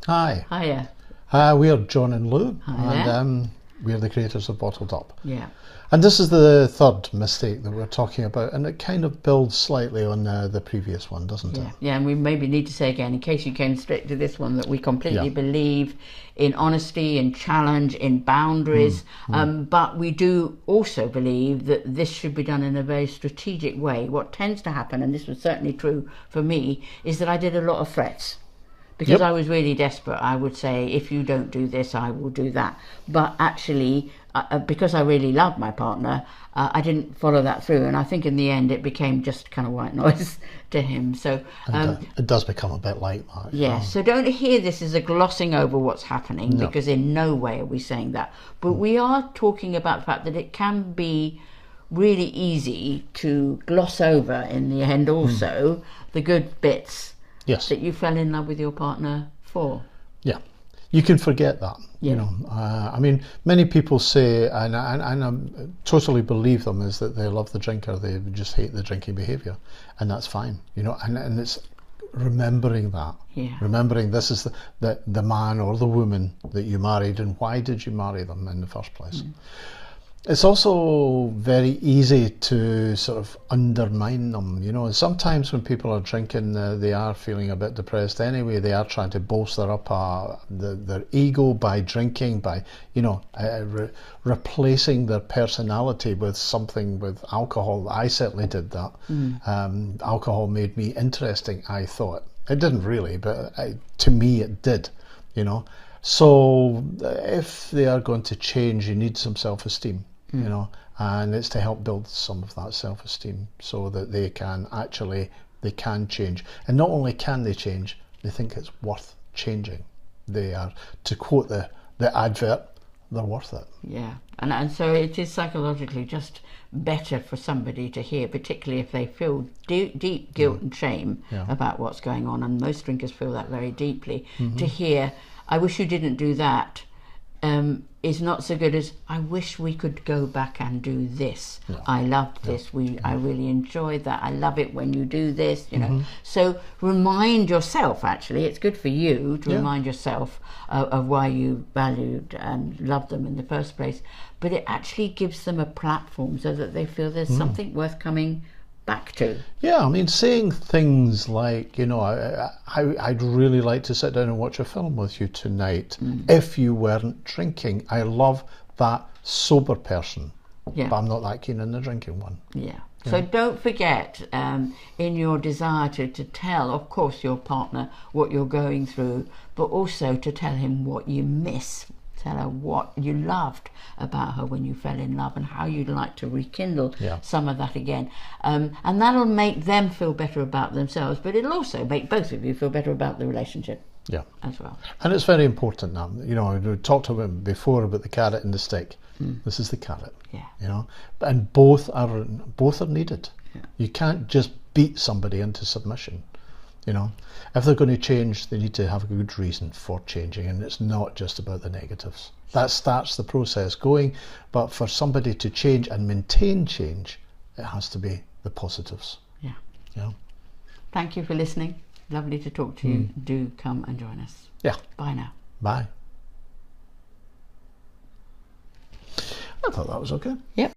Hi. Hiya. We are John and Lou, Hi and there. we are the creators of Bottled Up. Yeah. And this is the third mistake that we're talking about, and it kind of builds slightly on the previous one, doesn't it? Yeah, and we maybe need to say again, in case you came straight to this one, that we completely Yeah. believe in honesty, in challenge, in boundaries, but we do also believe that this should be done in a very strategic way. What tends to happen, and this was certainly true for me, is that I did a lot of threats. Because Yep. I was really desperate, I would say, if you don't do this, I will do that. But actually, because I really loved my partner, I didn't follow that through. And I think in the end, it became just kind of white noise to him. So, It does become a bit like that. yeah, so don't hear this as a glossing over what's happening, No. because in no way are we saying that. But we are talking about the fact that it can be really easy to gloss over in the end also the good bits Yes. that you fell in love with your partner for. Yeah. You can forget that. Yeah. You know, I mean, many people say, and I totally believe them, is that they love the drink or they just hate the drinking behaviour, and that's fine. You know, and it's remembering that. Yeah. Remembering this is the man or the woman that you married, and why did you marry them in the first place. It's also very easy to sort of undermine them, you know. And sometimes when people are drinking, they are feeling a bit depressed anyway. They are trying to bolster up their ego by drinking, by, you know, replacing their personality with something, with alcohol. I certainly did that. Alcohol made me interesting, I thought. It didn't really, but to me it did, you know. So if they are going to change, you need some self-esteem, you know, and it's to help build some of that self-esteem so that they can change. And not only can they change, they think it's worth changing. They are, to quote the advert, they're worth it. Yeah, and so it is psychologically just better for somebody to hear, particularly if they feel deep guilt and shame about what's going on, and most drinkers feel that very deeply, to hear, I wish you didn't do that, is not so good as, I wish we could go back and do this. I loved this. I really enjoyed that. I love it when you do this, you know. So remind yourself, actually, it's good for you to remind yourself of why you valued and loved them in the first place. But it actually gives them a platform so that they feel there's something worth coming back to. Yeah, I mean, saying things like, you know, I'd really like to sit down and watch a film with you tonight if you weren't drinking. I love that sober person, but I'm not that keen on the drinking one. Yeah. So don't forget, in your desire to tell, of course, your partner what you're going through, but also to tell him what you miss. Tell her what you loved about her when you fell in love and how you'd like to rekindle some of that again. And that'll make them feel better about themselves, but it'll also make both of you feel better about the relationship as well. And it's very important now. You know, we talked about before about the carrot and the stick. This is the carrot. Yeah. You know, and both are needed. You can't just beat somebody into submission. You know, if they're going to change, they need to have a good reason for changing, and it's not just about the negatives. That starts the process going, but for somebody to change and maintain change, it has to be the positives. Yeah. Yeah. Thank you for listening. Lovely to talk to you. Do come and join us. Yeah. Bye now. Bye. I thought that was okay. Yep.